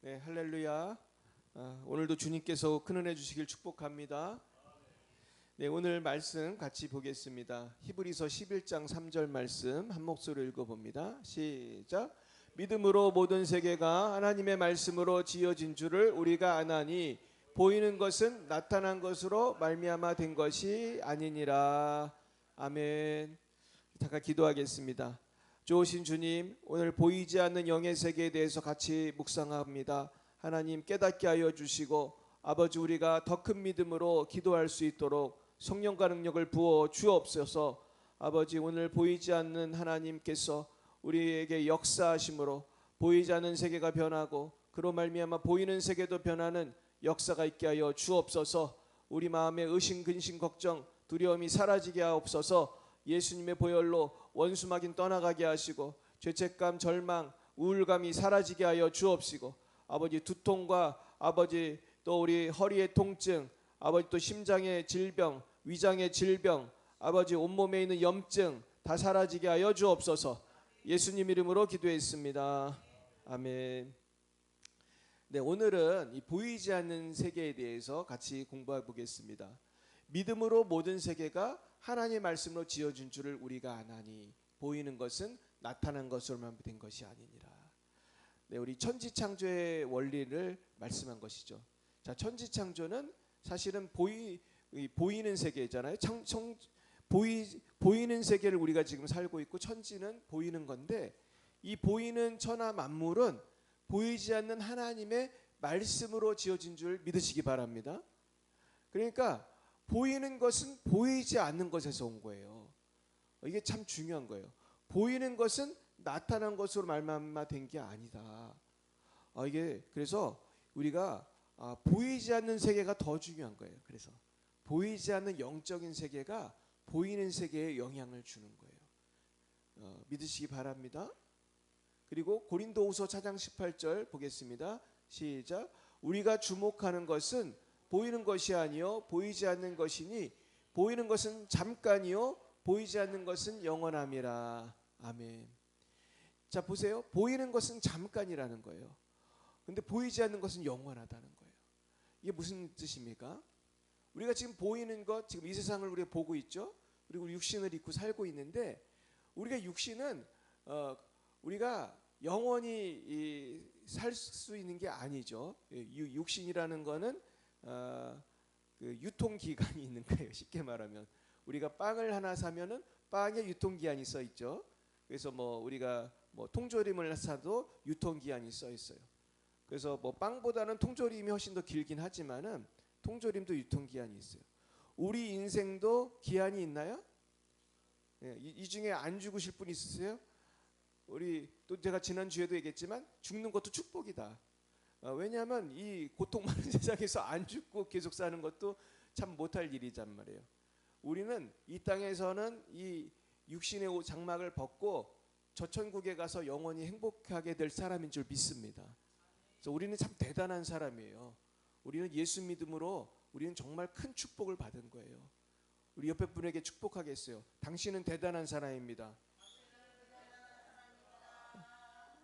네, 할렐루야. 오늘도 주님께서 큰 은혜 주시길 축복합니다. 네, 오늘 말씀 같이 보겠습니다. 히브리서 11장 3절 말씀 한 목소리로 읽어봅니다. 시작. 믿음으로 모든 세계가 하나님의 말씀으로 지어진 줄을 우리가 아나니 보이는 것은 나타난 것으로 말미암아 된 것이 아니니라. 아멘. 잠깐 기도하겠습니다. 좋으신 주님, 오늘 보이지 않는 영의 세계에 대해서 같이 묵상합니다. 하나님 깨닫게 하여 주시고 아버지 우리가 더 큰 믿음으로 기도할 수 있도록 성령과 능력을 부어 주옵소서. 아버지 오늘 보이지 않는 하나님께서 우리에게 역사하심으로 보이지 않는 세계가 변하고 그로 말미암아 보이는 세계도 변하는 역사가 있게 하여 주옵소서. 우리 마음의 의심, 근심, 걱정, 두려움이 사라지게 하옵소서. 예수님의 보혈로 원수마귀는 떠나가게 하시고 죄책감, 절망, 우울감이 사라지게 하여 주옵시고 아버지 두통과 아버지 또 우리 허리의 통증, 아버지 또 심장의 질병, 위장의 질병, 아버지 온몸에 있는 염증 다 사라지게 하여 주옵소서. 예수님 이름으로 기도했습니다. 아멘. 네, 오늘은 이 보이지 않는 세계에 대해서 같이 공부해 보겠습니다. 믿음으로 모든 세계가 하나님의 말씀으로 지어진 줄을 우리가 아나니 보이는 것은 나타난 것으로만 된 것이 아니니라. 네, 우리 천지창조의 원리를 말씀한 것이죠. 자, 천지창조는 사실은 보이는 세계잖아요. 보이는 세계를 우리가 지금 살고 있고 천지는 보이는 건데 이 보이는 천하 만물은 보이지 않는 하나님의 말씀으로 지어진 줄 믿으시기 바랍니다. 그러니까 보이는 것은 보이지 않는 것에서 온 거예요. 이게 참 중요한 거예요. 보이는 것은 나타난 것으로 말미암아 된 게 아니다. 이게 그래서 우리가 보이지 않는 세계가 더 중요한 거예요. 그래서 보이지 않는 영적인 세계가 보이는 세계에 영향을 주는 거예요. 믿으시기 바랍니다. 그리고 고린도후서 4장 18절 보겠습니다. 시작. 우리가 주목하는 것은 보이는 것이 아니요 보이지 않는 것이니 보이는 것은 잠깐이요 보이지 않는 것은 영원함이라. 아멘. 자 보세요. 보이는 것은 잠깐이라는 거예요. 근데 보이지 않는 것은 영원하다는 거예요. 이게 무슨 뜻입니까? 우리가 지금 보이는 것, 지금 이 세상을 우리가 보고 있죠. 그리고 육신을 입고 살고 있는데 우리가 육신은 우리가 영원히 살 수 있는 게 아니죠. 육신이라는 거는 그 유통기간이 있는 거예요. 쉽게 말하면 우리가 빵을 하나 사면은 빵에 유통기한이 써 있죠. 그래서 뭐 우리가 뭐 통조림을 사도 유통기한이 써 있어요. 그래서 뭐 빵보다는 통조림이 훨씬 더 길긴 하지만은 통조림도 유통기한이 있어요. 우리 인생도 기한이 있나요? 이 중에 안 죽으실 분 있으세요? 우리 또 제가 지난 주에도 얘기했지만 죽는 것도 축복이다. 왜냐하면 이 고통 많은 세상에서 안 죽고 계속 사는 것도 참 못할 일이란 말이에요. 우리는 이 땅에서는 이 육신의 장막을 벗고 저 천국에 가서 영원히 행복하게 될 사람인 줄 믿습니다. 그래서 우리는 참 대단한 사람이에요. 우리는 예수 믿음으로 우리는 정말 큰 축복을 받은 거예요. 우리 옆에 분에게 축복하겠어요. 당신은 대단한 사람입니다.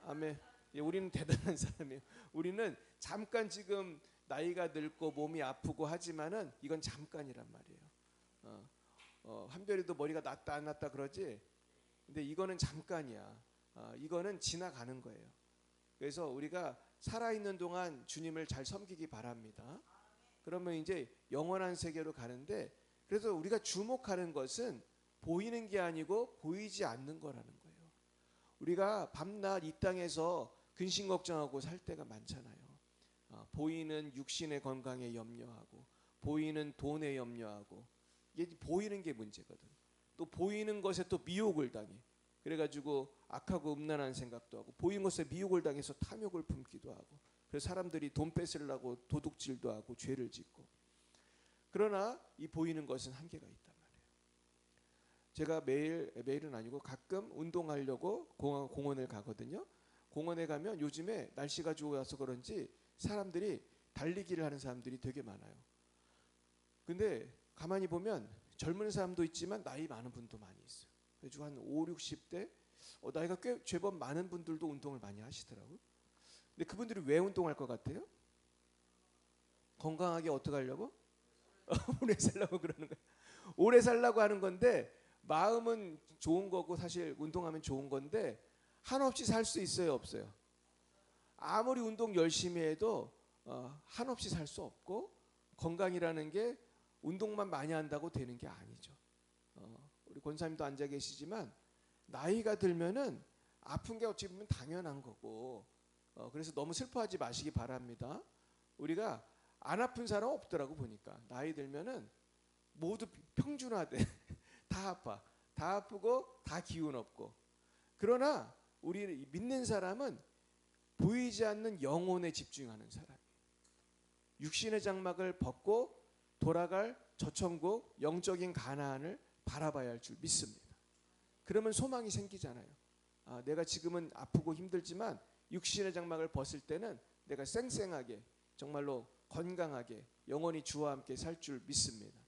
아멘. 우리는 대단한 사람이에요. 우리는 잠깐 지금 나이가 늙고 몸이 아프고 하지만은 이건 잠깐이란 말이에요. 한별이도 머리가 났다 안 났다 그러지. 근데 이거는 잠깐이야. 이거는 지나가는 거예요. 그래서 우리가 살아있는 동안 주님을 잘 섬기기 바랍니다. 그러면 이제 영원한 세계로 가는데 그래서 우리가 주목하는 것은 보이는 게 아니고 보이지 않는 거라는 거예요. 우리가 밤낮 이 땅에서 근심 걱정하고 살 때가 많잖아요. 보이는 육신의 건강에 염려하고 보이는 돈에 염려하고 이게 보이는 게 문제거든. 또 보이는 것에 또 미혹을 당해. 그래가지고 악하고 음란한 생각도 하고 보이는 것에 미혹을 당해서 탐욕을 품기도 하고 그래서 사람들이 돈 뺏으려고 도둑질도 하고 죄를 짓고. 그러나 이 보이는 것은 한계가 있단 말이에요. 제가 매일은 아니고 가끔 운동하려고 공원을 가거든요. 공원에 가면 요즘에 날씨가 좋아서 그런지 사람들이 달리기를 하는 사람들이 되게 많아요. 근데 가만히 보면 젊은 사람도 있지만 나이 많은 분도 많이 있어요. 그래서 한 5, 60대 나이가 꽤 제법 많은 분들도 운동을 많이 하시더라고요. 근데 그분들이 왜 운동할 것 같아요? 건강하게 어떻게 하려고? 오래 살려고 그러는 거예요. 오래 살려고 하는 건데 마음은 좋은 거고 사실 운동하면 좋은 건데 한없이 살 수 있어요, 없어요? 아무리 운동 열심히 해도 한없이 살 수 없고 건강이라는 게 운동만 많이 한다고 되는 게 아니죠. 우리 권사님도 앉아 계시지만 나이가 들면은 아픈 게 어찌 보면 당연한 거고 그래서 너무 슬퍼하지 마시기 바랍니다. 우리가 안 아픈 사람 없더라고 보니까 나이 들면은 모두 평준화돼. 다 아파. 다 아프고 다 기운 없고. 그러나 우리 믿는 사람은 보이지 않는 영혼에 집중하는 사람이에요. 육신의 장막을 벗고 돌아갈 저천국 영적인 가나안을 바라봐야 할 줄 믿습니다. 그러면 소망이 생기잖아요. 내가 지금은 아프고 힘들지만 육신의 장막을 벗을 때는 내가 쌩쌩하게 정말로 건강하게 영원히 주와 함께 살 줄 믿습니다.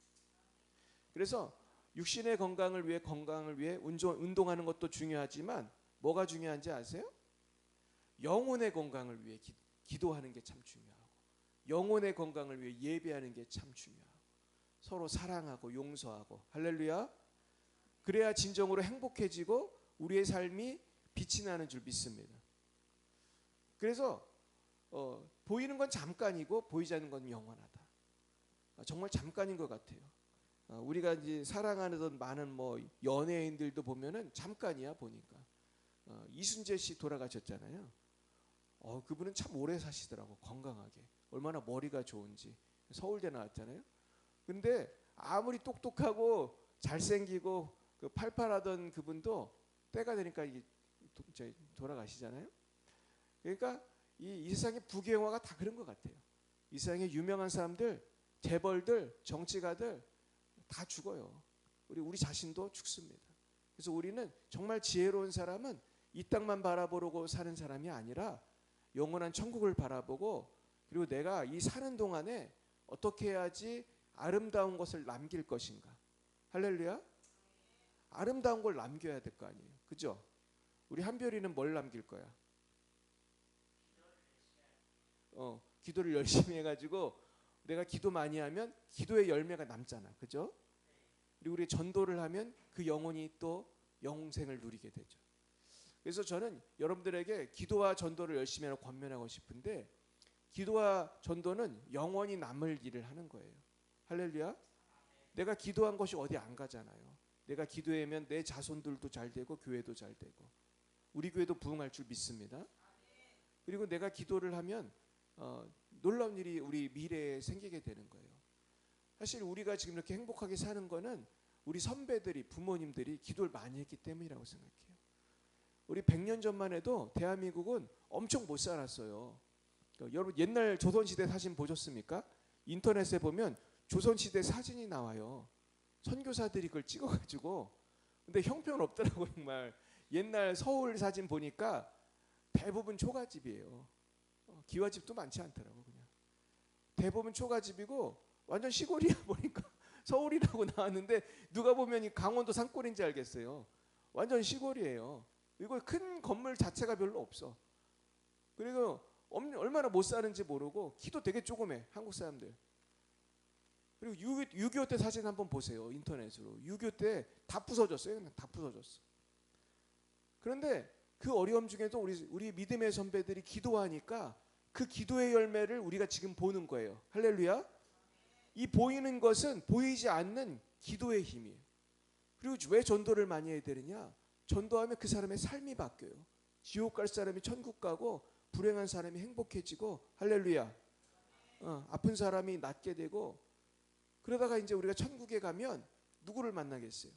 그래서 육신의 건강을 위해 운동하는 것도 중요하지만 뭐가 중요한지 아세요? 영혼의 건강을 위해 기도하는 게 참 중요하고 영혼의 건강을 위해 예배하는 게 참 중요하고 서로 사랑하고 용서하고 할렐루야. 그래야 진정으로 행복해지고 우리의 삶이 빛이 나는 줄 믿습니다. 그래서 보이는 건 잠깐이고 보이지 않는 건 영원하다. 정말 잠깐인 것 같아요. 우리가 이제 사랑하는 많은 뭐 연예인들도 보면은 잠깐이야 보니까. 이순재 씨 돌아가셨잖아요. 그분은 참 오래 사시더라고. 건강하게. 얼마나 머리가 좋은지. 서울대 나왔잖아요. 근데 아무리 똑똑하고 잘생기고 그 팔팔하던 그분도 때가 되니까 이제 돌아가시잖아요. 그러니까 이 세상의 부귀영화가 다 그런 것 같아요. 이 세상의 유명한 사람들, 재벌들, 정치가들 다 죽어요. 우리 자신도 죽습니다. 그래서 우리는 정말 지혜로운 사람은 이 땅만 바라보고 사는 사람이 아니라 영원한 천국을 바라보고 그리고 내가 이 사는 동안에 어떻게 해야지 아름다운 것을 남길 것인가. 할렐루야. 아름다운 걸 남겨야 될 거 아니에요. 그죠? 우리 한별이는 뭘 남길 거야? 기도를 열심히 해가지고 내가 기도 많이 하면 기도의 열매가 남잖아. 그죠? 그리고 우리 전도를 하면 그 영혼이 또 영생을 누리게 되죠. 그래서 저는 여러분들에게 기도와 전도를 열심히 하라고 권면하고 싶은데 기도와 전도는 영원히 남을 일을 하는 거예요. 할렐루야. 내가 기도한 것이 어디 안 가잖아요. 내가 기도하면 내 자손들도 잘 되고 교회도 잘 되고 우리 교회도 부흥할 줄 믿습니다. 그리고 내가 기도를 하면 놀라운 일이 우리 미래에 생기게 되는 거예요. 사실 우리가 지금 이렇게 행복하게 사는 거는 우리 선배들이 부모님들이 기도를 많이 했기 때문이라고 생각해요. 우리 100년 전만 해도 대한민국은 엄청 못 살았어요. 여러분 옛날 조선시대 사진 보셨습니까? 인터넷에 보면 조선시대 사진이 나와요. 선교사들이 그걸 찍어가지고 근데 형편없더라고요. 정말 옛날 서울 사진 보니까 대부분 초가집이에요. 기와집도 많지 않더라고. 그냥 대부분 초가집이고 완전 시골이야. 보니까 서울이라고 나왔는데 누가 보면 이 강원도 산골인지 알겠어요. 완전 시골이에요. 이거 큰 건물 자체가 별로 없어. 그리고 얼마나 못 사는지 모르고 키도 되게 조그매. 한국 사람들. 그리고 6.25 때 사진 한번 보세요. 인터넷으로. 6.25 때 다 부서졌어요. 그냥 다 부서졌어. 그런데 그 어려움 중에도 우리 믿음의 선배들이 기도하니까 그 기도의 열매를 우리가 지금 보는 거예요. 할렐루야. 이 보이는 것은 보이지 않는 기도의 힘이에요. 그리고 왜 전도를 많이 해야 되느냐? 전도하면 그 사람의 삶이 바뀌어요. 지옥 갈 사람이 천국 가고 불행한 사람이 행복해지고 할렐루야. 아픈 사람이 낫게 되고 그러다가 이제 우리가 천국에 가면 누구를 만나겠어요?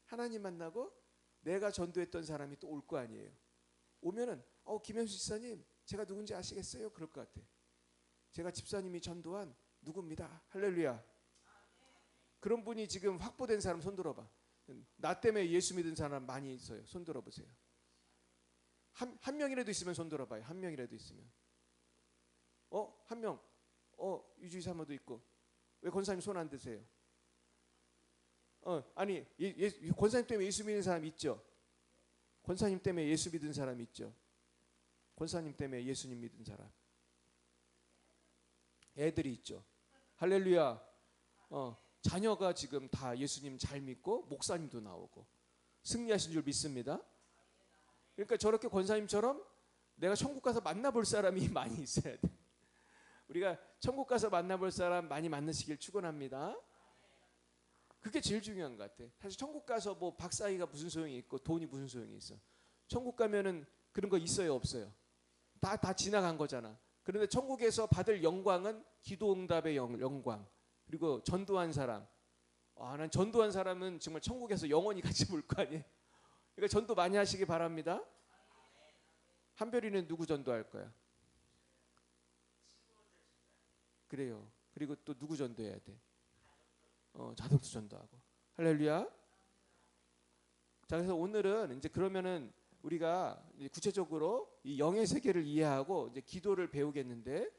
하나님 만나고 내가 전도했던 사람이 또 올 거 아니에요. 오면은 김현수 집사님 제가 누군지 아시겠어요? 그럴 것 같아. 제가 집사님이 전도한 누구입니다. 할렐루야. 그런 분이 지금 확보된 사람 손 들어봐. 나 때문에 예수 믿은 사람 많이 있어요. 손 들어보세요. 한 명이라도 있으면 손 들어봐요. 한 명이라도 있으면. 한 명. 유주희 사모도 있고. 왜 권사님 손 안 드세요? 아니 권사님 때문에 예수 믿는 사람 있죠? 권사님 때문에 예수 믿은 사람 있죠? 권사님 때문에 예수님 믿은 사람. 애들이 있죠. 할렐루야. 자녀가 지금 다 예수님 잘 믿고 목사님도 나오고 승리하신 줄 믿습니다. 그러니까 저렇게 권사님처럼 내가 천국 가서 만나볼 사람이 많이 있어야 돼. 우리가 천국 가서 만나볼 사람 많이 만나시길 축원합니다. 그게 제일 중요한 것 같아. 사실 천국 가서 뭐 박사학위가 무슨 소용이 있고 돈이 무슨 소용이 있어. 천국 가면은 그런 거 있어요, 없어요? 다 지나간 거잖아. 그런데 천국에서 받을 영광은 기도응답의 영광, 그리고 전도한 사람. 난 전도한 사람은 정말 천국에서 영원히 같이 볼 거 아니에요. 그러니까 전도 많이 하시기 바랍니다. 한별이는 누구 전도할 거야? 그래요. 그리고 또 누구 전도해야 돼? 자동도 전도하고. 할렐루야. 자, 그래서 오늘은 이제 그러면은 우리가 구체적으로 이 영의 세계를 이해하고 이제 기도를 배우겠는데,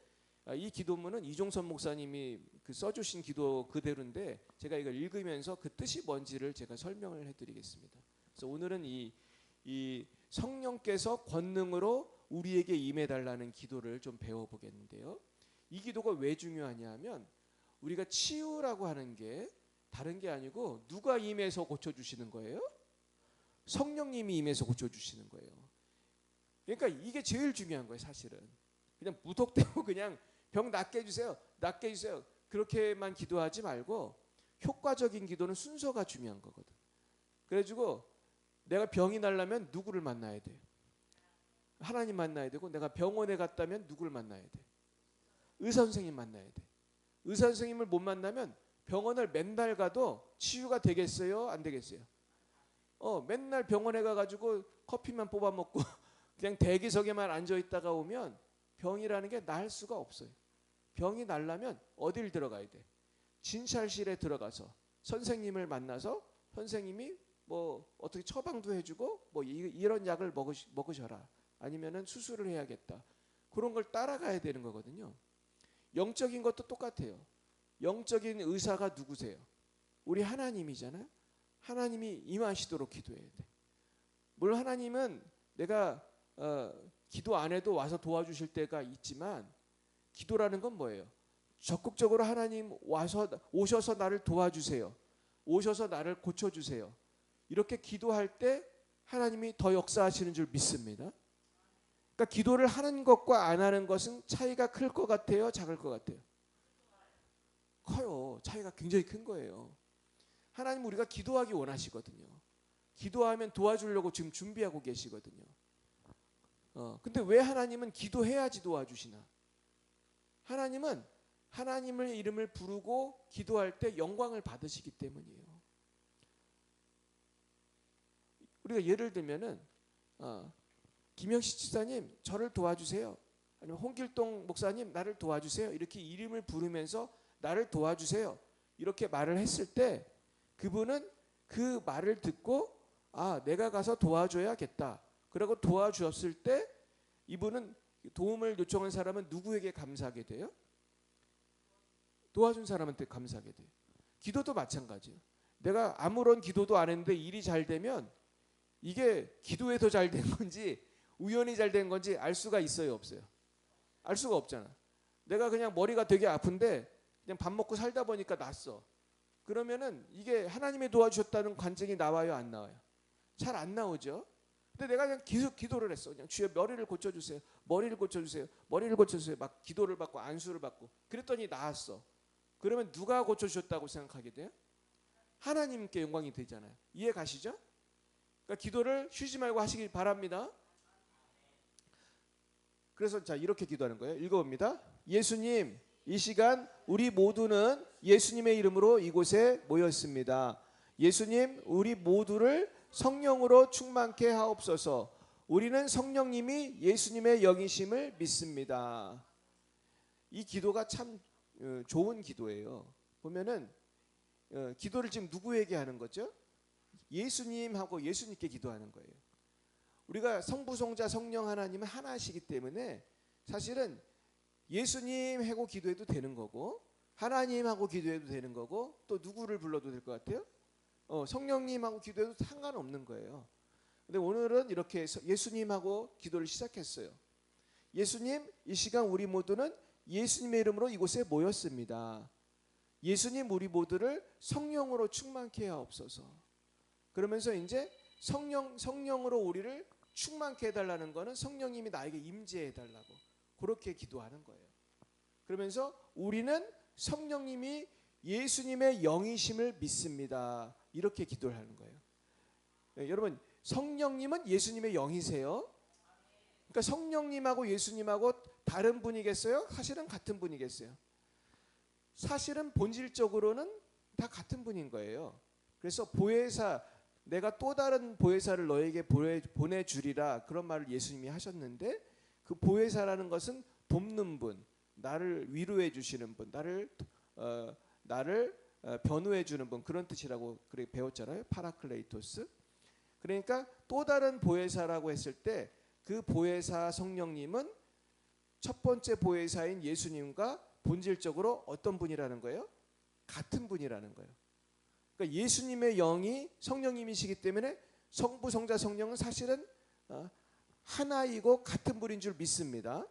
이 기도문은 이종선 목사님이 써주신 기도 그대로인데 제가 이걸 읽으면서 그 뜻이 뭔지를 제가 설명을 해드리겠습니다. 그래서 오늘은 이 성령께서 권능으로 우리에게 임해달라는 기도를 좀 배워보겠는데요. 이 기도가 왜 중요하냐면 우리가 치유라고 하는 게 다른 게 아니고 누가 임해서 고쳐주시는 거예요? 성령님이 임해서 고쳐주시는 거예요. 그러니까 이게 제일 중요한 거예요. 사실은 그냥 무턱대고 그냥 병 낫게 해주세요, 낫게 해주세요 그렇게만 기도하지 말고 효과적인 기도는 순서가 중요한 거거든. 그래가지고 내가 병이 나려면 누구를 만나야 돼? 하나님 만나야 되고, 내가 병원에 갔다면 누구를 만나야 돼? 의사 선생님 만나야 돼. 의사 선생님을 못 만나면 병원을 맨날 가도 치유가 되겠어요, 안 되겠어요? 맨날 병원에 가가지고 커피만 뽑아 먹고 그냥 대기석에만 앉아 있다가 오면 병이라는 게 나을 수가 없어요. 병이 나려면 어딜 들어가야 돼? 진찰실에 들어가서 선생님을 만나서 선생님이 뭐 어떻게 처방도 해주고 뭐 이런 약을 먹으셔라, 아니면은 수술을 해야겠다, 그런 걸 따라가야 되는 거거든요. 영적인 것도 똑같아요. 영적인 의사가 누구세요? 우리 하나님이잖아요. 하나님이 임하시도록 기도해야 돼. 물론 하나님은 내가 기도 안 해도 와서 도와주실 때가 있지만, 기도라는 건 뭐예요? 적극적으로 하나님 오셔서 나를 도와주세요, 오셔서 나를 고쳐주세요, 이렇게 기도할 때 하나님이 더 역사하시는 줄 믿습니다. 그러니까 기도를 하는 것과 안 하는 것은 차이가 클 것 같아요, 작을 것 같아요? 커요. 차이가 굉장히 큰 거예요. 하나님 우리가 기도하기 원하시거든요. 기도하면 도와주려고 지금 준비하고 계시거든요. 근데 왜 하나님은 기도해야지 도와주시나? 하나님은 하나님의 이름을 부르고 기도할 때 영광을 받으시기 때문이에요. 우리가 예를 들면은 김영식 지사님 저를 도와주세요, 아니면 홍길동 목사님 나를 도와주세요, 이렇게 이름을 부르면서 나를 도와주세요 이렇게 말을 했을 때 그분은 그 말을 듣고 내가 가서 도와줘야겠다, 그러고 도와주었을 때 이분은 도움을 요청한 사람은 누구에게 감사하게 돼요? 도와준 사람한테 감사하게 돼요. 기도도 마찬가지예요. 내가 아무런 기도도 안 했는데 일이 잘 되면 이게 기도해서 잘 된 건지 우연히 잘 된 건지 알 수가 있어요, 없어요? 알 수가 없잖아. 내가 그냥 머리가 되게 아픈데 그냥 밥 먹고 살다 보니까 낫어. 그러면은 이게 하나님이 도와주셨다는 관증이 나와요, 안 나와요? 잘 안 나오죠. 근데 내가 그냥 계속 기도를 했어. 그냥 주여 머리를 고쳐주세요, 머리를 고쳐주세요, 머리를 고쳐주세요, 막 기도를 받고 안수를 받고 그랬더니 나았어. 그러면 누가 고쳐주셨다고 생각하게 돼요? 하나님께 영광이 되잖아요. 이해 가시죠? 그러니까 기도를 쉬지 말고 하시길 바랍니다. 그래서 자 이렇게 기도하는 거예요. 읽어봅니다. 예수님, 이 시간 우리 모두는 예수님의 이름으로 이곳에 모였습니다. 예수님, 우리 모두를 성령으로 충만케 하옵소서. 우리는 성령님이 예수님의 영이심을 믿습니다. 이 기도가 참 좋은 기도예요. 보면은 기도를 지금 누구에게 하는 거죠? 예수님하고 예수님께 기도하는 거예요. 우리가 성부, 성자, 성령 하나님은 하나시기 때문에 사실은 예수님하고 기도해도 되는 거고 하나님하고 기도해도 되는 거고 또 누구를 불러도 될 것 같아요? 성령님하고 기도해도 상관없는 거예요. 근데 오늘은 이렇게 예수님하고 기도를 시작했어요. 예수님, 이 시간 우리 모두는 예수님의 이름으로 이곳에 모였습니다. 예수님, 우리 모두를 성령으로 충만케 하옵소서. 그러면서 이제 성령으로 우리를 충만케 해달라는 것은 성령님이 나에게 임재해 달라고 그렇게 기도하는 거예요. 그러면서 우리는 성령님이 예수님의 영이심을 믿습니다. 이렇게 기도를 하는 거예요. 네, 여러분, 성령님은 예수님의 영이세요. 그러니까 성령님하고 예수님하고 다른 분이겠어요? 사실은 같은 분이겠어요? 사실은 본질적으로는 다 같은 분인 거예요. 그래서 보혜사, 내가 또 다른 보혜사를 너에게 보내주리라, 그런 말을 예수님이 하셨는데, 그 보혜사라는 것은 돕는 분, 나를 위로해 주시는 분, 나를 변호해 주는 분, 그런 뜻이라고 그렇게 배웠잖아요. 파라클레이토스. 그러니까 또 다른 보혜사라고 했을 때 그 보혜사 성령님은 첫 번째 보혜사인 예수님과 본질적으로 어떤 분이라는 거예요? 같은 분이라는 거예요. 그러니까 예수님의 영이 성령님이시기 때문에 성부, 성자, 성령은 사실은 하나이고 같은 분인 줄 믿습니다.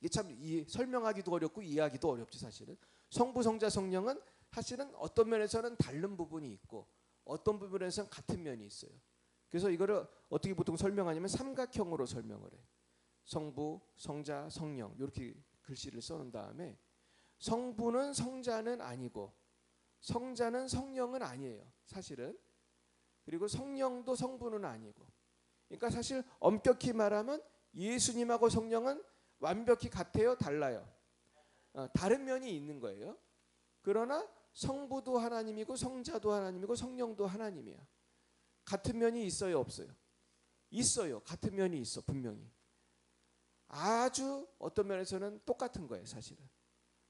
이게 참 설명하기도 어렵고 이해하기도 어렵죠. 사실은 성부, 성자, 성령은 사실은 어떤 면에서는 다른 부분이 있고 어떤 부분에서는 같은 면이 있어요. 그래서 이거를 어떻게 보통 설명하냐면 삼각형으로 설명을 해. 성부, 성자, 성령, 이렇게 글씨를 써놓은 다음에 성부는 성자는 아니고 성자는 성령은 아니에요. 사실은. 그리고 성령도 성부는 아니고. 그러니까 사실 엄격히 말하면 예수님하고 성령은 완벽히 같아요? 달라요? 다른 면이 있는 거예요. 그러나 성부도 하나님이고 성자도 하나님이고 성령도 하나님이야. 같은 면이 있어요? 없어요? 있어요. 같은 면이 있어. 분명히. 아주 어떤 면에서는 똑같은 거예요. 사실은.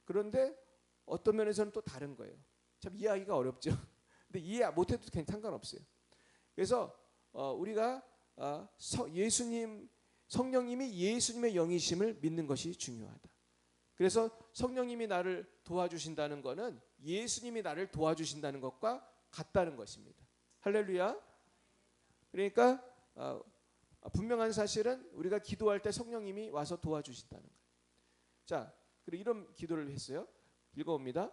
그런데 어떤 면에서는 또 다른 거예요. 참 이해하기가 어렵죠. 근데 이해 못해도 상관없어요. 그래서 우리가 성령님이 예수님의 영이심을 믿는 것이 중요하다. 그래서 성령님이 나를 도와주신다는 것은 예수님이 나를 도와주신다는 것과 같다는 것입니다. 할렐루야. 그러니까 분명한 사실은 우리가 기도할 때 성령님이 와서 도와주신다는 거예요. 자, 그리고 이런 기도를 했어요. 읽어봅니다.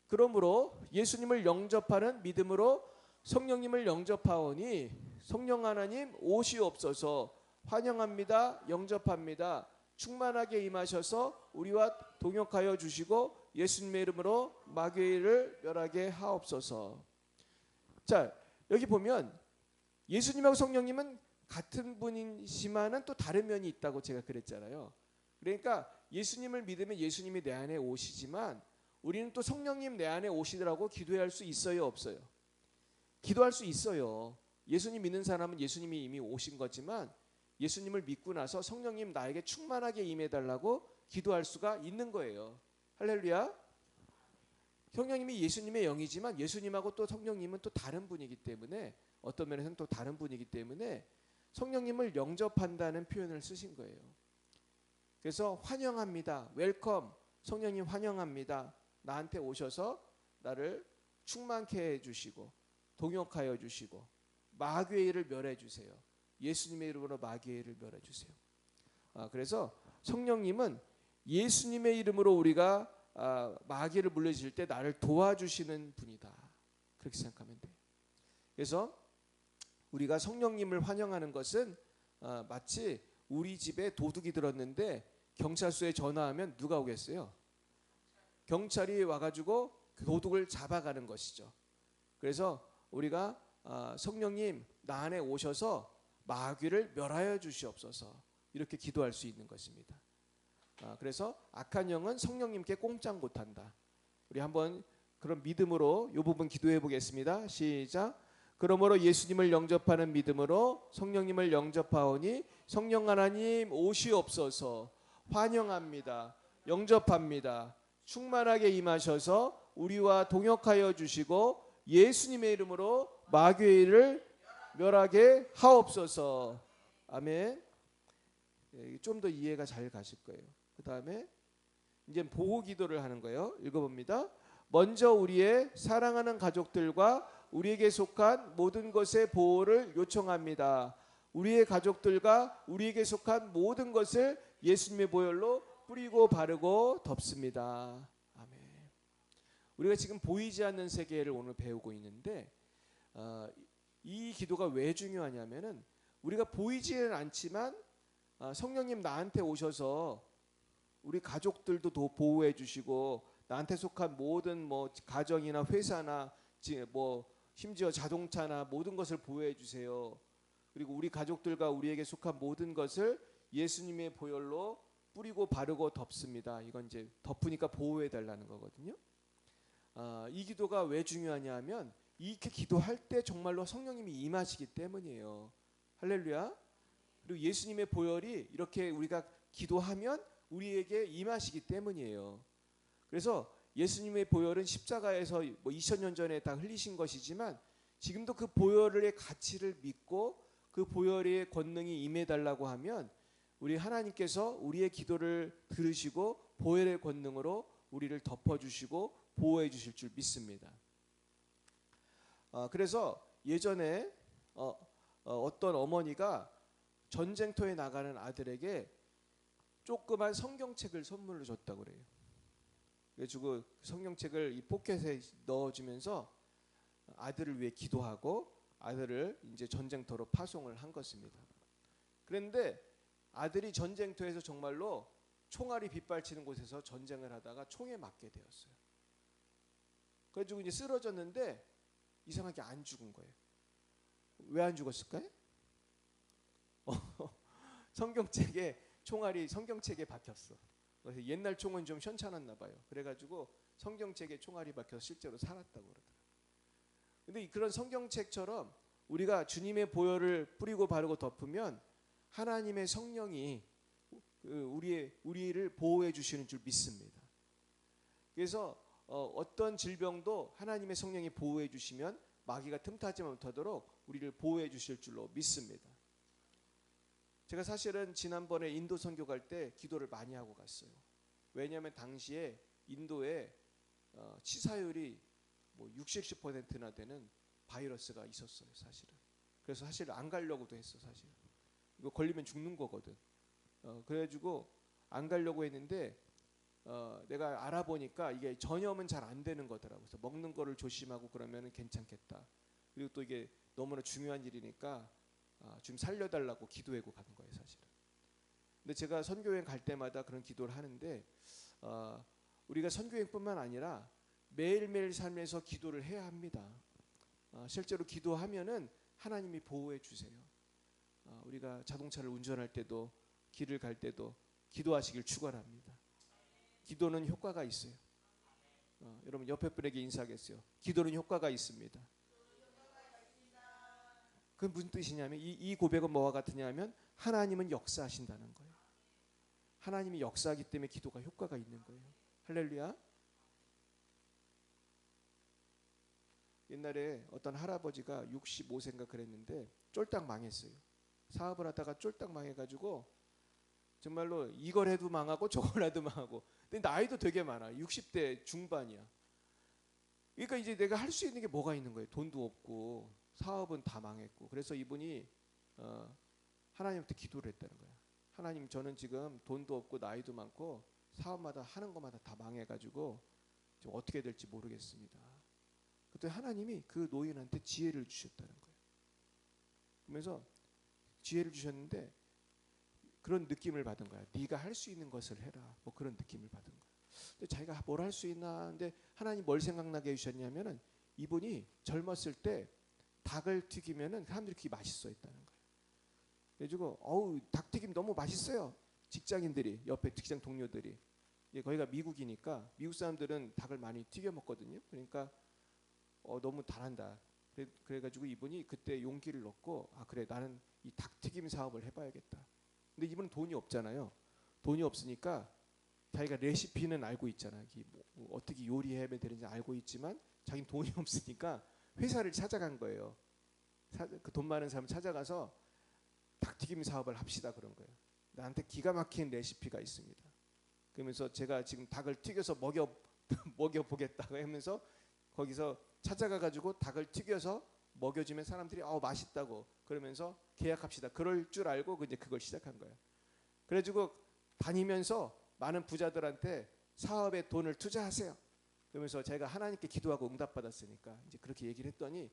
그러므로 예수님을 영접하는 믿음으로 성령님을 영접하오니 성령 하나님 오시옵소서. 환영합니다. 영접합니다. 충만하게 임하셔서 우리와 동역하여 주시고 예수님의 이름으로 마귀의 일을 멸하게 하옵소서. 자, 여기 보면 예수님하고 성령님은 같은 분이시만은 또 다른 면이 있다고 제가 그랬잖아요. 그러니까 예수님을 믿으면 예수님이 내 안에 오시지만 우리는 또 성령님 내 안에 오시더라고 기도해야 할 수 있어요, 없어요? 기도할 수 있어요. 예수님 믿는 사람은 예수님이 이미 오신 거지만 예수님을 믿고 나서 성령님 나에게 충만하게 임해달라고 기도할 수가 있는 거예요. 할렐루야. 성령님이 예수님의 영이지만 예수님하고 또 성령님은 또 다른 분이기 때문에 어떤 면에서는 또 다른 분이기 때문에 성령님을 영접한다는 표현을 쓰신 거예요. 그래서 환영합니다. 웰컴. 성령님 환영합니다. 나한테 오셔서 나를 충만케 해주시고 동역하여 주시고 마귀의 일을 멸해 주세요. 예수님의 이름으로 마귀의 일을 멸해 주세요. 그래서 성령님은 예수님의 이름으로 우리가 마귀를 물리칠 때 나를 도와주시는 분이다. 그렇게 생각하면 돼요. 그래서 우리가 성령님을 환영하는 것은 마치 우리 집에 도둑이 들었는데 경찰서에 전화하면 누가 오겠어요? 경찰이 와가지고 그 도둑을 잡아가는 것이죠. 그래서 우리가 성령님 나 안에 오셔서 마귀를 멸하여 주시옵소서 이렇게 기도할 수 있는 것입니다. 그래서 악한 영은 성령님께 꼼짝 못한다. 우리 한번 그런 믿음으로 이 부분 기도해 보겠습니다. 시작. 그러므로 예수님을 영접하는 믿음으로 성령님을 영접하오니 성령 하나님 오시옵소서. 환영합니다. 영접합니다. 충만하게 임하셔서 우리와 동역하여 주시고 예수님의 이름으로 마귀의 일을 멸하게 하옵소서. 아멘. 좀 더 이해가 잘 가실 거예요. 그 다음에 이제 보호 기도를 하는 거예요. 읽어봅니다. 먼저 우리의 사랑하는 가족들과 우리에게 속한 모든 것의 보호를 요청합니다. 우리의 가족들과 우리에게 속한 모든 것을 예수님의 보혈로 뿌리고 바르고 덮습니다. 아멘. 우리가 지금 보이지 않는 세계를 오늘 배우고 있는데 이 기도가 왜 중요하냐면은 우리가 보이지는 않지만 성령님 나한테 오셔서 우리 가족들도 보호해 주시고 나한테 속한 모든 뭐 가정이나 회사나 뭐 심지어 자동차나 모든 것을 보호해 주세요. 그리고 우리 가족들과 우리에게 속한 모든 것을 예수님의 보혈로 뿌리고 바르고 덮습니다. 이건 이제 덮으니까 보호해 달라는 거거든요. 이 기도가 왜 중요하냐면 이렇게 기도할 때 정말로 성령님이 임하시기 때문이에요. 할렐루야. 그리고 예수님의 보혈이 이렇게 우리가 기도하면 우리에게 임하시기 때문이에요. 그래서 예수님의 보혈은 십자가에서 뭐 2000년 전에 다 흘리신 것이지만 지금도 그 보혈의 가치를 믿고 그 보혈의 권능이 임해달라고 하면 우리 하나님께서 우리의 기도를 들으시고 보혈의 권능으로 우리를 덮어주시고 보호해 주실 줄 믿습니다. 그래서 예전에 어떤 어머니가 전쟁터에 나가는 아들에게 조그만 성경책을 선물로 줬다고 그래요. 그래가지고 성경책을 이 포켓에 넣어주면서 아들을 위해 기도하고 아들을 이제 전쟁터로 파송을 한 것입니다. 그런데 아들이 전쟁터에서 정말로 총알이 빗발치는 곳에서 전쟁을 하다가 총에 맞게 되었어요. 그래가지고 이제 쓰러졌는데 이상하게 안 죽은 거예요. 왜 안 죽었을까요? 성경책에 총알이 성경책에 박혔어. 그래서 옛날 총은 좀 현찮았나 봐요. 그래가지고 성경책에 총알이 박혀서 실제로 살았다고 그러더라고요. 근데 그런 성경책처럼 우리가 주님의 보혈을 뿌리고 바르고 덮으면 하나님의 성령이 우리를 보호해 주시는 줄 믿습니다. 그래서 어떤 질병도 하나님의 성령이 보호해 주시면 마귀가 틈타지 못하도록 우리를 보호해 주실 줄로 믿습니다. 제가 사실은 지난번에 인도 선교 갈 때 기도를 많이 하고 갔어요. 왜냐하면 당시에 인도에 치사율이 뭐 60, 70%나 되는 바이러스가 있었어요, 사실은. 그래서 사실 안 가려고도 했어, 사실. 이거 걸리면 죽는 거거든. 그래가지고 안 가려고 했는데 내가 알아보니까 이게 전염은 잘 안 되는 거더라고요. 그래서 먹는 거를 조심하고 그러면 괜찮겠다. 그리고 또 이게 너무나 중요한 일이니까 좀 살려달라고 기도하고 가는 거예요, 사실은. 근데 제가 선교여행 갈 때마다 그런 기도를 하는데 우리가 선교여행뿐만 아니라 매일매일 삶에서 기도를 해야 합니다. 실제로 기도하면은 하나님이 보호해 주세요. 우리가 자동차를 운전할 때도 길을 갈 때도 기도하시길 축원합니다. 기도는 효과가 있어요. 여러분 옆에 분에게 인사하겠어요. 기도는 효과가 있습니다. 그 무슨 뜻이냐면 이 고백은 뭐와 같으냐면 하나님은 역사하신다는 거예요. 하나님이 역사하기 때문에 기도가 효과가 있는 거예요. 할렐루야. 옛날에 어떤 할아버지가 65세인가 그랬는데 쫄딱 망했어요. 사업을 하다가 쫄딱 망해가지고 정말로 이걸 해도 망하고 저걸 해도 망하고. 근데 나이도 되게 많아. 60대 중반이야. 그러니까 이제 내가 할 수 있는 게 뭐가 있는 거예요. 돈도 없고 사업은 다 망했고. 그래서 이분이 하나님한테 기도를 했다는 거야. 하나님, 저는 지금 돈도 없고 나이도 많고 사업마다 하는 것마다 다 망해가지고 지금 어떻게 될지 모르겠습니다. 그때 하나님이 그 노인한테 지혜를 주셨다는 거예요. 그러면서 지혜를 주셨는데 그런 느낌을 받은 거야. 네가 할 수 있는 것을 해라. 뭐 그런 느낌을 받은 거야. 근데 자기가 뭘 할 수 있나? 근데 하나님 뭘 생각나게 해주셨냐면은 이분이 젊었을 때 닭을 튀기면은 사람들이 그게 맛있어 했다는 거예요. 그래가지고 어우 닭튀김 너무 맛있어요. 직장인들이 옆에 직장 동료들이 거기가 미국이니까 미국 사람들은 닭을 많이 튀겨 먹거든요. 그러니까 너무 잘한다. 그래가지고 이분이 그때 용기를 얻고 그래 나는 이 닭튀김 사업을 해봐야겠다. 근데 이분은 돈이 없잖아요. 돈이 없으니까 자기가 레시피는 알고 있잖아요. 뭐 어떻게 요리해야 되는지 알고 있지만 자기는 돈이 없으니까 회사를 찾아간 거예요. 그 돈 많은 사람 찾아가서 닭튀김 사업을 합시다 그런 거예요. 나한테 기가 막힌 레시피가 있습니다. 그러면서 제가 지금 닭을 튀겨서 먹여보겠다고 하면서 거기서 찾아가 가지고 닭을 튀겨서 먹여주면 사람들이 맛있다고 그러면서 계약합시다. 그럴 줄 알고 이제 그걸 시작한 거예요. 그래가지고 다니면서 많은 부자들한테 사업에 돈을 투자하세요. 그러면서 제가 하나님께 기도하고 응답받았으니까 이제 그렇게 얘기를 했더니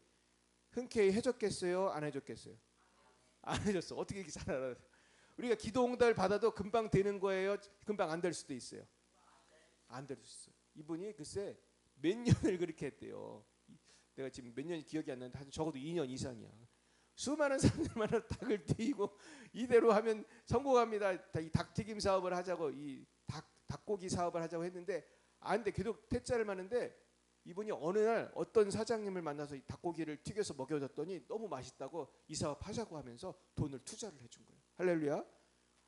흔쾌히 해줬겠어요? 안 해줬겠어요? 안 해줬어. 어떻게 이렇게 잘 알아요? 우리가 기도 응답을 받아도 금방 되는 거예요? 금방 안 될 수도 있어요. 안 될 수 있어요. 이분이 글쎄 몇 년을 그렇게 했대요. 내가 지금 몇 년이 기억이 안 나는데 적어도 2년 이상이야. 수많은 사람들마다 닭을 튀기고 이대로 하면 성공합니다. 이 닭튀김 사업을 하자고 이 닭고기 사업을 하자고 했는데 안 돼. 계속 퇴짜를 맞는데 이분이 어느 날 어떤 사장님을 만나서 이 닭고기를 튀겨서 먹여줬더니 너무 맛있다고 이 사업 하자고 하면서 돈을 투자를 해준 거예요. 할렐루야.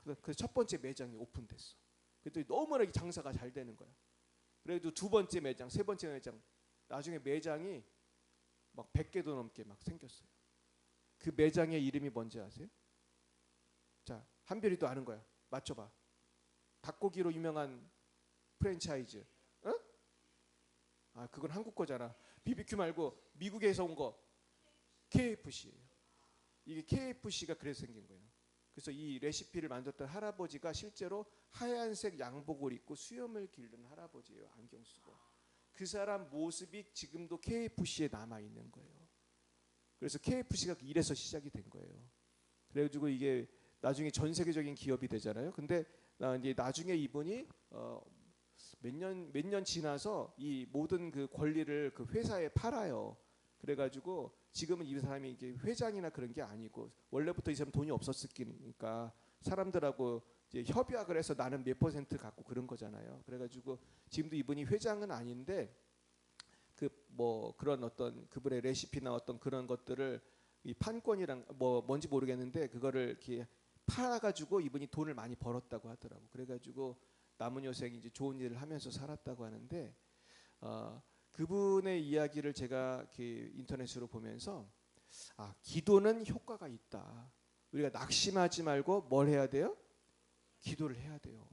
그래서 첫 번째 매장이 오픈됐어. 그랬더니 너무나 장사가 잘 되는 거야. 그래도 두 번째 매장, 세 번째 매장, 나중에 매장이 막 100개도 넘게 막 생겼어요. 그 매장의 이름이 뭔지 아세요? 자, 한별이도 아는 거야. 맞춰봐. 닭고기로 유명한 프랜차이즈. 어? 아, 그건 한국 거잖아. BBQ 말고 미국에서 온 거 KFC예요. 이게 KFC가 그래서 생긴 거예요. 그래서 이 레시피를 만들었던 할아버지가 실제로 하얀색 양복을 입고 수염을 기른 할아버지예요. 안경 쓰고. 그 사람 모습이 지금도 KFC에 남아 있는 거예요. 그래서 KFC가 이래서 시작이 된 거예요. 그래가지고 이게 나중에 전 세계적인 기업이 되잖아요. 근데 이제 나중에 이분이 몇 년 지나서 이 모든 그 권리를 그 회사에 팔아요. 그래가지고 지금은 이 사람이 이게 회장이나 그런 게 아니고 원래부터 이 사람 돈이 없었으니까 사람들하고 이제 협약을 해서 나는 몇 퍼센트 갖고 그런 거잖아요. 그래가지고 지금도 이분이 회장은 아닌데 그 뭐 그런 어떤 그분의 레시피나 어떤 그런 것들을 이 판권이랑 뭐 뭔지 모르겠는데 그거를 이렇게 팔아가지고 이분이 돈을 많이 벌었다고 하더라고. 그래가지고 남은 여생 이제 좋은 일을 하면서 살았다고 하는데 그분의 이야기를 제가 이렇게 인터넷으로 보면서 아, 기도는 효과가 있다. 우리가 낙심하지 말고 뭘 해야 돼요? 기도를 해야 돼요.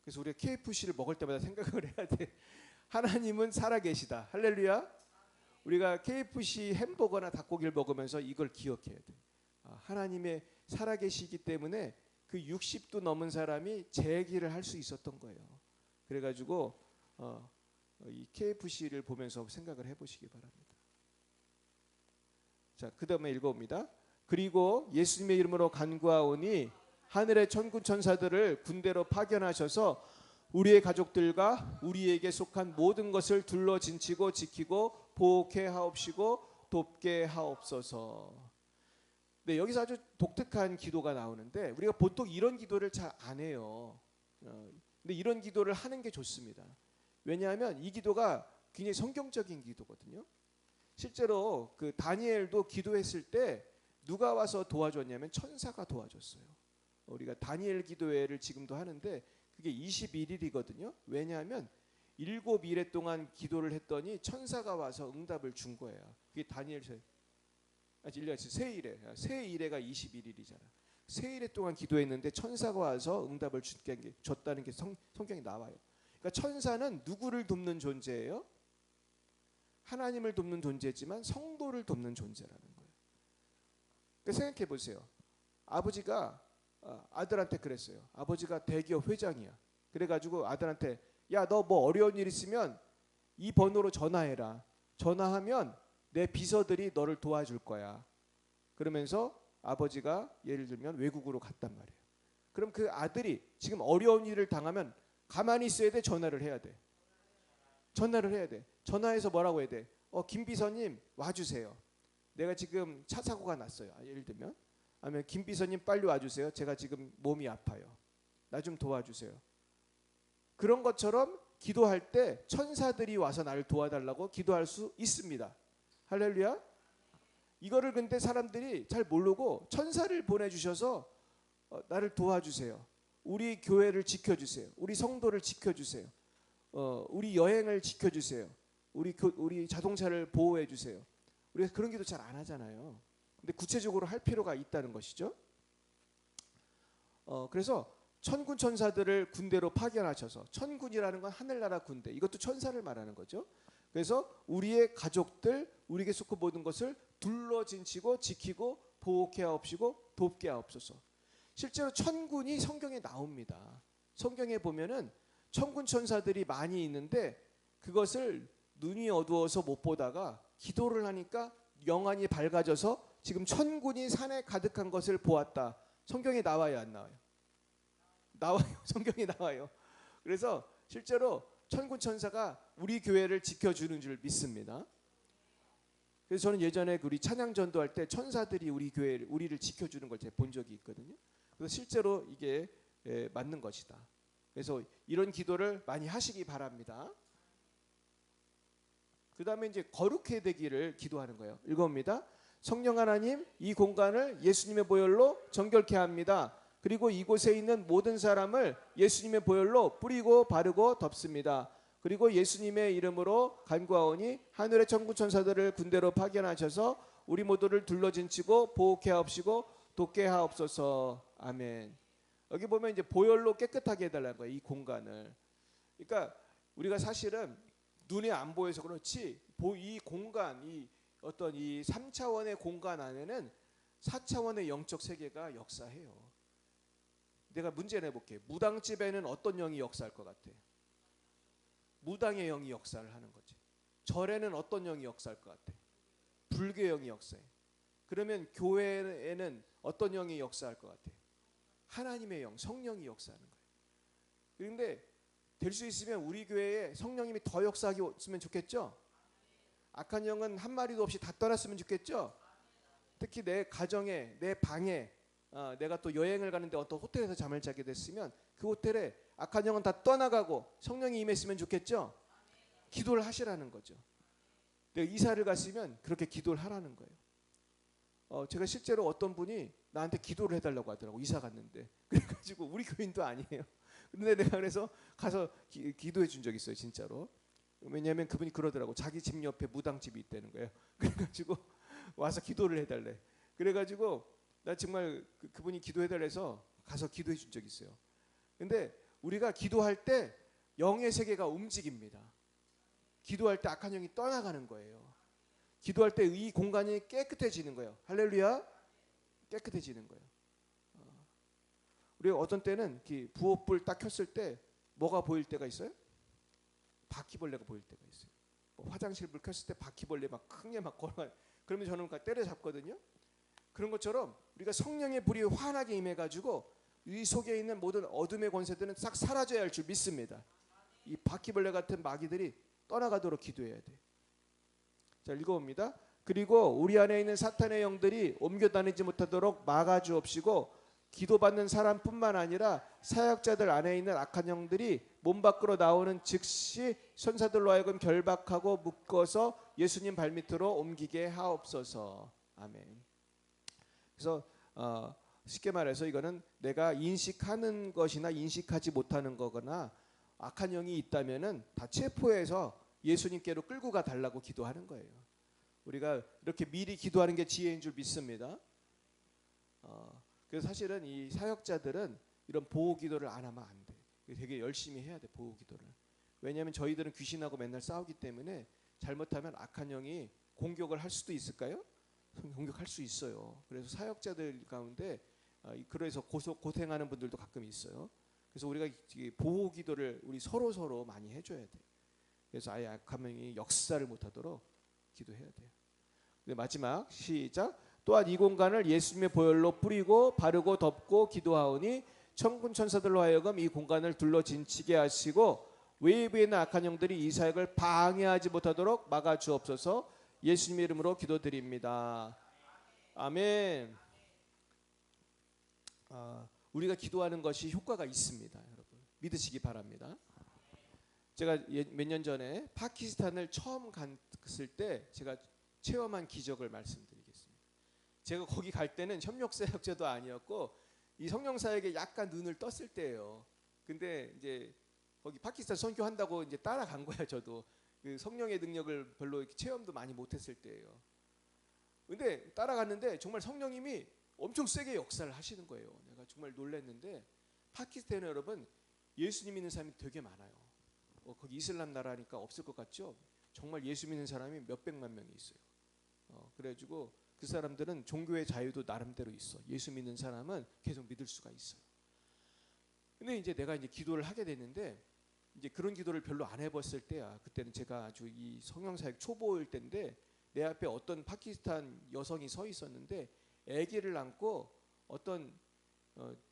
그래서 우리가 KFC를 먹을 때마다 생각을 해야 돼. 하나님은 살아계시다. 할렐루야. 우리가 KFC 햄버거나 닭고기를 먹으면서 이걸 기억해야 돼. 하나님의 살아계시기 때문에 그 60도 넘은 사람이 재기를 할 수 있었던 거예요. 그래가지고 이 KFC를 보면서 생각을 해보시기 바랍니다. 자, 그 다음에 읽어봅니다. 그리고 예수님의 이름으로 간구하오니 하늘의 천군 천사들을 군대로 파견하셔서 우리의 가족들과 우리에게 속한 모든 것을 둘러 진치고 지키고 보호케 하옵시고 돕게 하옵소서. 네, 여기서 아주 독특한 기도가 나오는데 우리가 보통 이런 기도를 잘 안 해요. 근데 이런 기도를 하는 게 좋습니다. 왜냐하면 이 기도가 굉장히 성경적인 기도거든요. 실제로 그 다니엘도 기도했을 때 누가 와서 도와줬냐면 천사가 도와줬어요. 우리가 다니엘 기도회를 지금도 하는데 그게 21일이거든요. 왜냐하면 7일에 동안 기도를 했더니 천사가 와서 응답을 준 거예요. 그게 다니엘 세일에가 21일이잖아. 세일에 동안 기도했는데 천사가 와서 응답을 줬다는 게 성경에 나와요. 그러니까 천사는 누구를 돕는 존재예요? 하나님을 돕는 존재지만 성도를 돕는 존재라는 거예요. 그러니까 생각해 보세요. 아버지가 아들한테 그랬어요. 아버지가 대기업 회장이야. 그래가지고 아들한테 야, 너 뭐 어려운 일 있으면 이 번호로 전화해라. 전화하면 내 비서들이 너를 도와줄 거야. 그러면서 아버지가 예를 들면 외국으로 갔단 말이에요. 그럼 그 아들이 지금 어려운 일을 당하면 가만히 있어야 돼? 전화를 해야 돼? 전화를 해야 돼. 전화해서 뭐라고 해야 돼? 김 비서님 와주세요. 내가 지금 차 사고가 났어요. 예를 들면 아니면 김 비서님 빨리 와주세요. 제가 지금 몸이 아파요. 나 좀 도와주세요. 그런 것처럼 기도할 때 천사들이 와서 나를 도와달라고 기도할 수 있습니다. 할렐루야. 이거를 근데 사람들이 잘 모르고 천사를 보내주셔서 나를 도와주세요. 우리 교회를 지켜주세요. 우리 성도를 지켜주세요. 우리 여행을 지켜주세요. 우리 자동차를 보호해주세요. 우리가 그런 기도 잘 안 하잖아요. 근데 구체적으로 할 필요가 있다는 것이죠. 그래서 천군 천사들을 군대로 파견하셔서, 천군이라는 건 하늘나라 군대, 이것도 천사를 말하는 거죠. 그래서 우리의 가족들, 우리에게 속한 모든 것을 둘러진치고 지키고 보호케 하옵시고 돕게 하옵소서. 실제로 천군이 성경에 나옵니다. 성경에 보면은 천군 천사들이 많이 있는데 그것을 눈이 어두워서 못 보다가 기도를 하니까 영안이 밝아져서 지금 천군이 산에 가득한 것을 보았다. 성경에 나와요, 안 나와요? 나와요. 성경에 나와요. 그래서 실제로 천군 천사가 우리 교회를 지켜주는 줄 믿습니다. 그래서 저는 예전에 우리 찬양 전도할 때 천사들이 우리를 지켜주는 걸 제가 본 적이 있거든요. 그래서 실제로 이게 맞는 것이다. 그래서 이런 기도를 많이 하시기 바랍니다. 그 다음에 이제 거룩해 되기를 기도하는 거예요. 읽어봅니다. 성령 하나님, 이 공간을 예수님의 보혈로 정결케 합니다. 그리고 이곳에 있는 모든 사람을 예수님의 보혈로 뿌리고 바르고 덮습니다. 그리고 예수님의 이름으로 간구하오니 하늘의 천군 천사들을 군대로 파견하셔서 우리 모두를 둘러진치고 보호케 하옵시고 돕게 하옵소서. 아멘. 여기 보면 이제 보혈로 깨끗하게 해달라는 거예요. 이 공간을. 그러니까 우리가 사실은 눈에 안 보여서 그렇지 이 공간, 이 어떤 이 3차원의 공간 안에는 4차원의 영적 세계가 역사해요. 내가 문제 내볼게요. 무당집에는 어떤 영이 역사할 것 같아? 무당의 영이 역사를 하는 거지. 절에는 어떤 영이 역사할 것 같아? 불교 영이 역사해. 그러면 교회에는 어떤 영이 역사할 것 같아? 하나님의 영, 성령이 역사하는 거예요. 그런데 될 수 있으면 우리 교회에 성령님이 더 역사하셨으면 좋겠죠? 악한 영은 한 마리도 없이 다 떠났으면 좋겠죠? 특히 내 가정에, 내 방에 내가 또 여행을 가는데 어떤 호텔에서 잠을 자게 됐으면 그 호텔에 악한 영은 다 떠나가고 성령이 임했으면 좋겠죠? 기도를 하시라는 거죠. 내가 이사를 갔으면 그렇게 기도를 하라는 거예요. 제가 실제로 어떤 분이 나한테 기도를 해달라고 하더라고. 이사 갔는데. 그래가지고 우리 교인도 아니에요. 근데 내가 그래서 가서 기도해 준 적이 있어요. 진짜로. 왜냐하면 그분이 그러더라고. 자기 집 옆에 무당집이 있다는 거예요. 그래가지고 와서 기도를 해달래. 그래가지고 나 정말 그분이 기도해달래서 가서 기도해 준 적이 있어요. 근데 우리가 기도할 때 영의 세계가 움직입니다. 기도할 때 악한 영이 떠나가는 거예요. 기도할 때 이 공간이 깨끗해지는 거예요. 할렐루야. 깨끗해지는 거예요. 우리가 어떤 때는 부엌불 딱 켰을 때 뭐가 보일 때가 있어요? 바퀴벌레가 보일 때가 있어요. 화장실 불 켰을 때 바퀴벌레 막 큰 게 막 걸어가요. 그러면 저는 때려잡거든요. 그런 것처럼 우리가 성령의 불이 환하게 임해가지고 이 속에 있는 모든 어둠의 권세들은 싹 사라져야 할 줄 믿습니다. 이 바퀴벌레 같은 마귀들이 떠나가도록 기도해야 돼. 자, 읽어봅니다. 그리고 우리 안에 있는 사탄의 영들이 옮겨 다니지 못하도록 막아주옵시고 기도받는 사람뿐만 아니라 사역자들 안에 있는 악한 영들이 몸 밖으로 나오는 즉시 천사들로 하여금 결박하고 묶어서 예수님 발밑으로 옮기게 하옵소서. 아멘. 그래서 쉽게 말해서 이거는 내가 인식하는 것이나 인식하지 못하는 거거나 악한 영이 있다면은 다 체포해서 예수님께로 끌고 가 달라고 기도하는 거예요. 우리가 이렇게 미리 기도하는 게 지혜인 줄 믿습니다. 그래서 사실은 이 사역자들은 이런 보호 기도를 안 하면 안 돼. 되게 열심히 해야 돼, 보호 기도를. 왜냐하면 저희들은 귀신하고 맨날 싸우기 때문에 잘못하면 악한 영이 공격을 할 수도 있을까요? 공격할 수 있어요. 그래서 사역자들 가운데 그래서 고생하는 분들도 가끔 있어요. 그래서 우리가 보호 기도를 우리 서로 많이 해줘야 돼. 그래서 아예 악한 영이 역사를 못하도록 기도해야 돼요. 마지막 시작. 또한 이 공간을 예수님의 보혈로 뿌리고 바르고 덮고 기도하오니 천군 천사들로 하여금 이 공간을 둘러 진치게 하시고 외부에 있는 악한 영들이 이 사역을 방해하지 못하도록 막아 주옵소서. 예수님의 이름으로 기도드립니다. 아멘. 우리가 기도하는 것이 효과가 있습니다. 여러분 믿으시기 바랍니다. 제가 몇 년 전에 파키스탄을 처음 갔을 때 제가 체험한 기적을 말씀드리겠습니다. 제가 거기 갈 때는 협력사역자도 아니었고 이 성령사역에 약간 눈을 떴을 때예요. 근데 이제 거기 파키스탄 선교한다고 이제 따라간 거야. 저도 그 성령의 능력을 별로 체험도 많이 못했을 때예요. 근데 따라갔는데 정말 성령님이 엄청 세게 역사를 하시는 거예요. 내가 정말 놀랐는데 파키스탄에 여러분 예수님 믿는 사람이 되게 많아요. 거기 이슬람 나라니까 없을 것 같죠? 정말 예수 믿는 사람이 몇백만 명이 있어요. 그래가지고 그 사람들은 종교의 자유도 나름대로 있어. 예수 믿는 사람은 계속 믿을 수가 있어요. 근데 이제 내가 이제 기도를 하게 됐는데 이제 그런 기도를 별로 안 해봤을 때야. 그때는 제가 아주 이 성령사역 초보일 때인데 내 앞에 어떤 파키스탄 여성이 서 있었는데 아기를 안고 어떤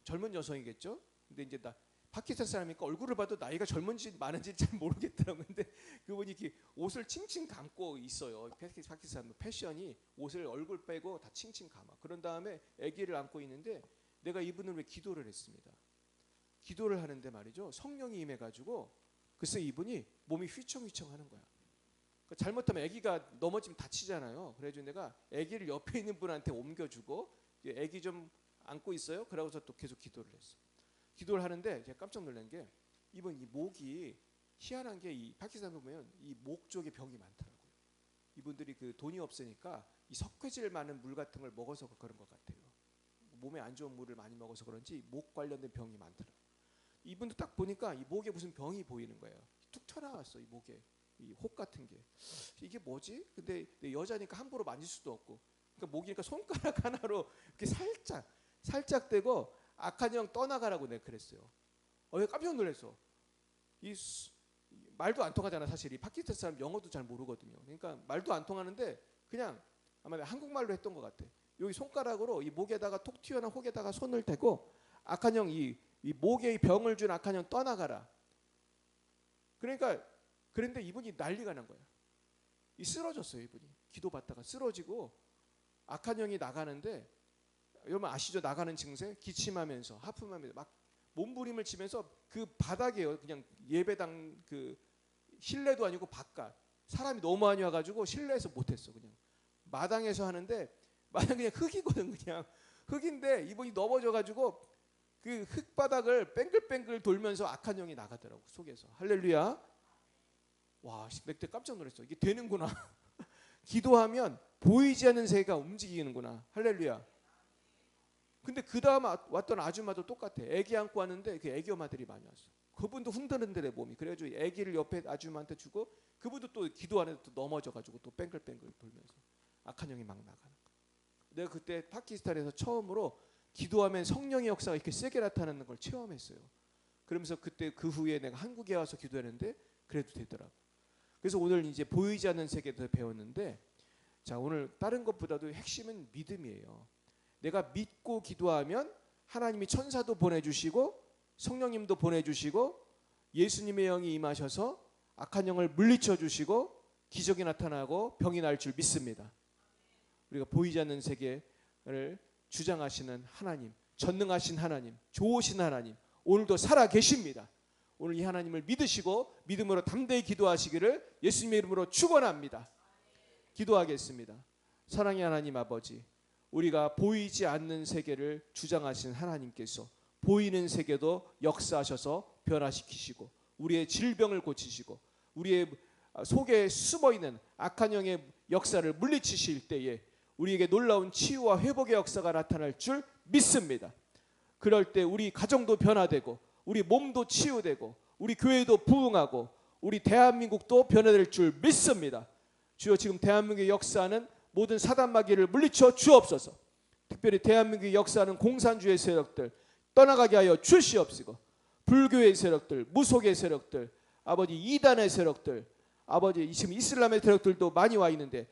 젊은 여성이겠죠. 근데 이제 나 파키스탄 사람이니까 얼굴을 봐도 나이가 젊은지 많은지 잘 모르겠더라고요. 근데 그분이 이렇게 옷을 칭칭 감고 있어요. 파키스탄 패션이 옷을 얼굴 빼고 다 칭칭 감아. 그런 다음에 아기를 안고 있는데 내가 이분을 왜 기도를 했습니다. 기도를 하는데 말이죠. 성령이 임해가지고 글쎄 이분이 몸이 휘청휘청 하는 거야. 그러니까 잘못하면 아기가 넘어지면 다치잖아요. 그래가지고 내가 아기를 옆에 있는 분한테 옮겨주고 아기 좀 안고 있어요. 그러고서 또 계속 기도를 했어. 기도를 하는데 제가 깜짝 놀란 게 이분 이 목이 희한한 게 이 파키스탄 보면 이 목 쪽에 병이 많더라고요. 이분들이 그 돈이 없으니까 이 석회질 많은 물 같은 걸 먹어서 그런 것 같아요. 몸에 안 좋은 물을 많이 먹어서 그런지 목 관련된 병이 많더라고요. 이분도 딱 보니까 이 목에 무슨 병이 보이는 거예요. 툭 튀어나왔어. 이 목에 이 혹 같은 게 이게 뭐지? 근데 여자니까 함부로 만질 수도 없고 그러니까 목이니까 손가락 하나로 이렇게 살짝 대고 악한 영 떠나가라고 내가 그랬어요. 깜짝 놀랐어. 말도 안 통하잖아. 사실 이 파키스탄 사람 영어도 잘 모르거든요. 그러니까 말도 안 통하는데 그냥 아마 한국말로 했던 것 같아. 여기 손가락으로 이 목에다가 톡 튀어나온 혹에다가 손을 대고 악한 영 이 목에 병을 준 악한 영 떠나가라. 그러니까 그런데 이분이 난리가 난 거야. 쓰러졌어요. 이분이 기도받다가 쓰러지고 악한 영이 나가는데 여러분 아시죠? 나가는 증세 기침하면서 하품하면서 막 몸부림을 치면서 그 바닥에요. 그냥 예배당 그 실내도 아니고 바깥 사람이 너무 많이 와가지고 실내에서 못했어. 그냥 마당에서 하는데 마당 그냥 흙이거든. 그냥 흙인데 이분이 넘어져가지고 그 흙바닥을 뱅글뱅글 돌면서 악한 영이 나가더라고 속에서. 할렐루야. 와, 그때 깜짝 놀랐어. 이게 되는구나. 기도하면 보이지 않는 세계가 움직이는구나. 할렐루야. 근데 그 다음 왔던 아줌마도 똑같아. 아기 안고 왔는데 그 아기 엄마들이 많이 왔어. 그분도 흔드는데 몸이. 그래가지고 아기를 옆에 아줌마한테 주고 그분도 또 기도하는데 또 넘어져가지고 또 뱅글뱅글 돌면서 악한 영이 막 나가는 거야. 내가 그때 파키스탄에서 처음으로 기도하면 성령의 역사가 이렇게 세게 나타나는 걸 체험했어요. 그러면서 그때 그 후에 내가 한국에 와서 기도했는데 그래도 되더라고. 그래서 오늘 이제 보이지 않는 세계에 대해서 배웠는데 자 오늘 다른 것보다도 핵심은 믿음이에요. 내가 믿고 기도하면 하나님이 천사도 보내주시고 성령님도 보내주시고 예수님의 영이 임하셔서 악한 영을 물리쳐 주시고 기적이 나타나고 병이 날 줄 믿습니다. 우리가 보이지 않는 세계를 주장하시는 하나님, 전능하신 하나님, 좋으신 하나님 오늘도 살아 계십니다. 오늘 이 하나님을 믿으시고 믿음으로 담대히 기도하시기를 예수님의 이름으로 축원합니다. 기도하겠습니다. 사랑의 하나님 아버지, 우리가 보이지 않는 세계를 주장하신 하나님께서 보이는 세계도 역사하셔서 변화시키시고 우리의 질병을 고치시고 우리의 속에 숨어있는 악한 영의 역사를 물리치실 때에 우리에게 놀라운 치유와 회복의 역사가 나타날 줄 믿습니다. 그럴 때 우리 가정도 변화되고 우리 몸도 치유되고 우리 교회도 부흥하고 우리 대한민국도 변화될 줄 믿습니다. 주여 지금 대한민국의 역사는 모든 사단마귀를 물리쳐 주옵소서. 특별히 대한민국의 역사하는 공산주의 세력들 떠나가게 하여 주시옵시고 불교의 세력들, 무속의 세력들, 아버지 이단의 세력들, 아버지 지금 이슬람의 세력들도 많이 와 있는데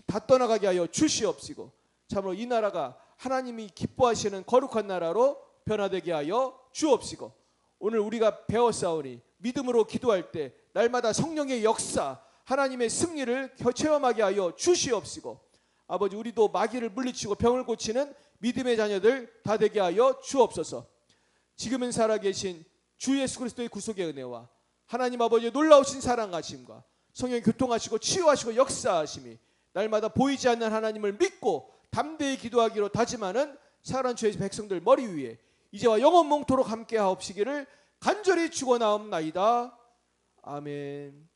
다 떠나가게 하여 주시옵시고 참으로 이 나라가 하나님이 기뻐하시는 거룩한 나라로 변화되게 하여 주옵시고 오늘 우리가 배웠사오니 믿음으로 기도할 때 날마다 성령의 역사 하나님의 승리를 체험하게 하여 주시옵시고 아버지 우리도 마귀를 물리치고 병을 고치는 믿음의 자녀들 다 되게 하여 주옵소서. 지금은 살아계신 주 예수 그리스도의 구속의 은혜와 하나님 아버지의 놀라우신 사랑하심과 성령이 교통하시고 치유하시고 역사하심이 날마다 보이지 않는 하나님을 믿고 담대히 기도하기로 다짐하는 사랑하는 주의 백성들 머리 위에 이제와 영원 몽토록 함께 하옵시기를 간절히 축원하옵나이다. 아멘.